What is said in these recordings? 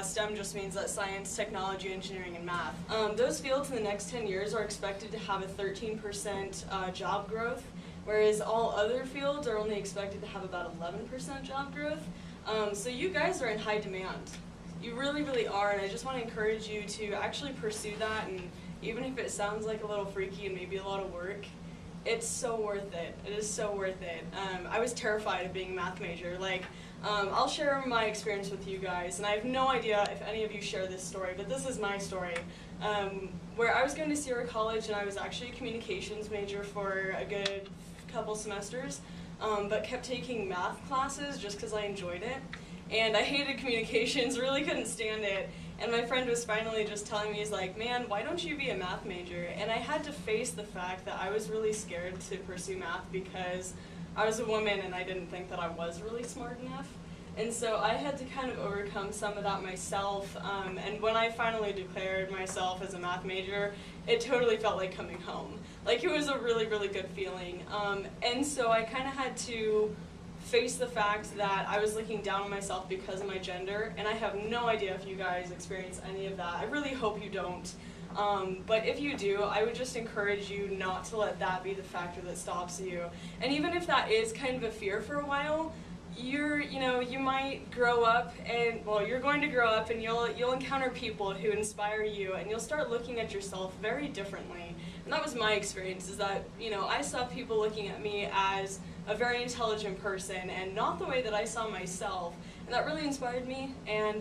STEM just means that science, technology, engineering, and math. Those fields in the next 10 years are expected to have a 13% job growth, whereas all other fields are only expected to have about 11% job growth. So you guys are in high demand. You really, really are, and I just want to encourage you to actually pursue that, and even if it sounds like a little freaky and maybe a lot of work, it's so worth it. It is so worth it. I was terrified of being a math major. I'll share my experience with you guys, and I have no idea if any of you share this story, but this is my story. Where I was going to Sierra College, and I was actually a communications major for a good couple semesters, but kept taking math classes just because I enjoyed it. And I hated communications, really couldn't stand it. And my friend was finally just telling me, he's like, man, why don't you be a math major? And I had to face the fact that I was really scared to pursue math because I was a woman and I didn't think that I was really smart enough. And so I had to kind of overcome some of that myself. And when I finally declared myself as a math major, it totally felt like coming home. Like, it was a really, really good feeling. And so I kind of had to face the fact that I was looking down on myself because of my gender, and I have no idea if you guys experience any of that. I really hope you don't. But if you do, I would just encourage you not to let that be the factor that stops you. And even if that is kind of a fear for a while, you might grow up, and well, you're going to grow up, and you'll encounter people who inspire you, and you'll start looking at yourself very differently. And that was my experience, is that, I saw people looking at me as a very intelligent person, and not the way that I saw myself. And that really inspired me, and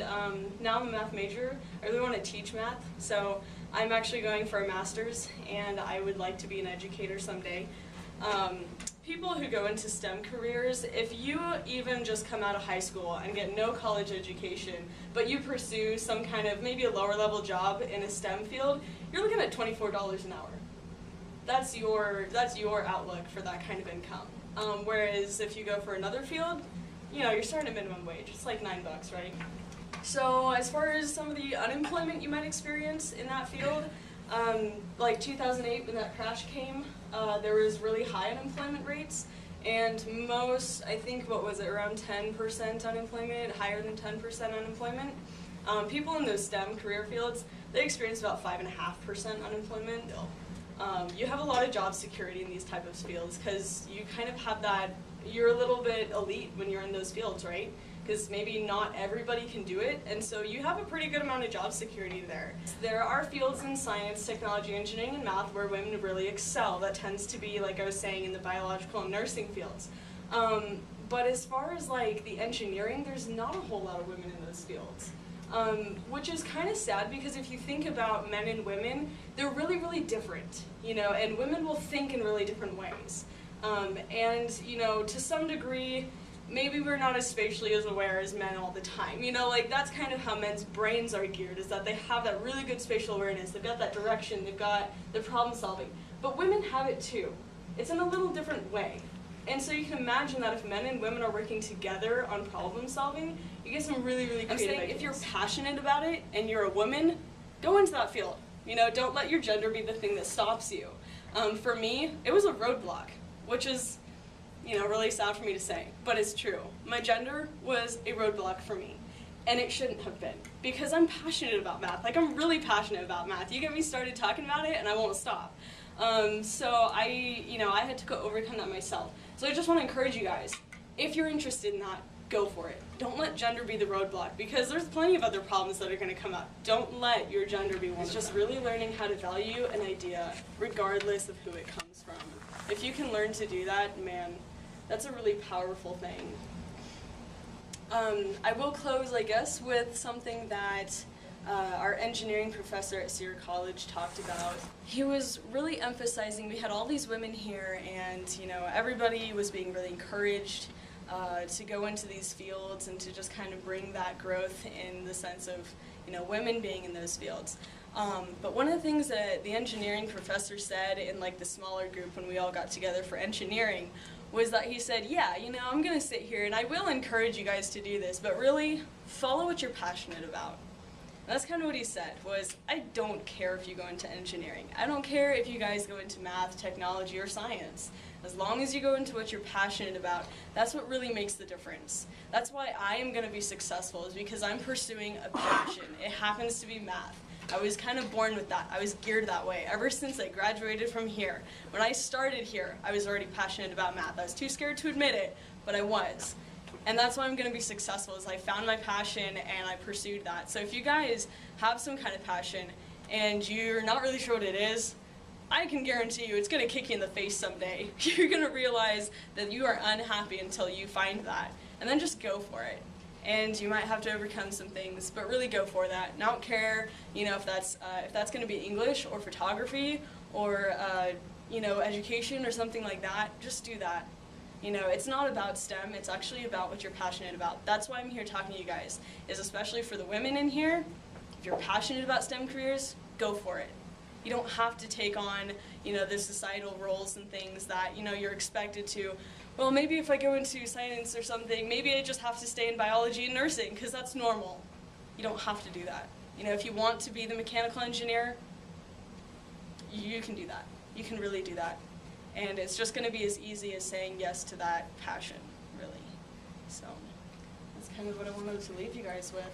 now I'm a math major. I really want to teach math, so I'm actually going for a master's, and I would like to be an educator someday. People who go into STEM careers, if you even just come out of high school and get no college education, but you pursue some kind of maybe a lower level job in a STEM field, you're looking at $24 an hour. That's your outlook for that kind of income. Whereas if you go for another field, you're starting at minimum wage. It's like $9, right? So as far as some of the unemployment you might experience in that field, like 2008 when that crash came, there was really high unemployment rates, and most, I think, around 10% unemployment, higher than 10% unemployment. People in those STEM career fields, they experience about 5.5% unemployment. You have a lot of job security in these type of fields because you kind of have that, you're a little bit elite when you're in those fields, right? Because maybe not everybody can do it, and so you have a pretty good amount of job security there. There are fields in science, technology, engineering, and math where women really excel. That tends to be, like I was saying, in the biological and nursing fields. But as far as the engineering, there's not a whole lot of women in those fields. Which is kind of sad, because if you think about men and women, they're really, really different, and women will think in really different ways. And to some degree, maybe we're not as spatially as aware as men all the time. That's kind of how men's brains are geared, is that they have that really good spatial awareness, they've got that direction, they've got the problem solving. But women have it too. It's in a little different way. And so you can imagine that if men and women are working together on problem solving, you get some really, really creative ideas. If you're passionate about it and you're a woman, go into that field. Don't let your gender be the thing that stops you. For me, it was a roadblock, which is, really sad for me to say, but it's true. My gender was a roadblock for me, and it shouldn't have been, because I'm passionate about math. I'm really passionate about math. You get me started talking about it, and I won't stop. So I had to overcome that myself. So I just want to encourage you guys, if you're interested in that, go for it. Don't let gender be the roadblock, because there's plenty of other problems that are going to come up. Don't let your gender be one of them. It's just really learning how to value an idea, regardless of who it comes from. If you can learn to do that, man, that's a really powerful thing. I will close, I guess, with something that our engineering professor at Sierra College talked about. He was really emphasizing, we had all these women here, and everybody was being really encouraged to go into these fields and to just kind of bring that growth in the sense of women being in those fields. But one of the things that the engineering professor said in the smaller group when we all got together for engineering was that he said, yeah, I'm going to sit here and I will encourage you guys to do this, but really follow what you're passionate about. That's kind of what he said, was I don't care if you go into engineering. I don't care if you guys go into math, technology, or science. As long as you go into what you're passionate about, that's what really makes the difference. That's why I am going to be successful, is because I'm pursuing a passion. It happens to be math. I was kind of born with that. I was geared that way. Ever since I graduated from here, when I started here, I was already passionate about math. I was too scared to admit it, but I was. And that's why I'm going to be successful, is I found my passion and I pursued that. So if you guys have some kind of passion and you're not really sure what it is, I can guarantee you it's going to kick you in the face someday. You're going to realize that you are unhappy until you find that. And then just go for it. And you might have to overcome some things, but really go for that. And I don't care, if that's going to be English or photography or education or something like that. Just do that. It's not about STEM, it's actually about what you're passionate about. That's why I'm here talking to you guys, is especially for the women in here, if you're passionate about STEM careers, go for it. You don't have to take on, the societal roles and things that, you're expected to. Well, maybe if I go into science or something, maybe I just have to stay in biology and nursing, because that's normal. You don't have to do that. If you want to be the mechanical engineer, you can do that. You can really do that. And it's just going to be as easy as saying yes to that passion, really. So that's kind of what I wanted to leave you guys with.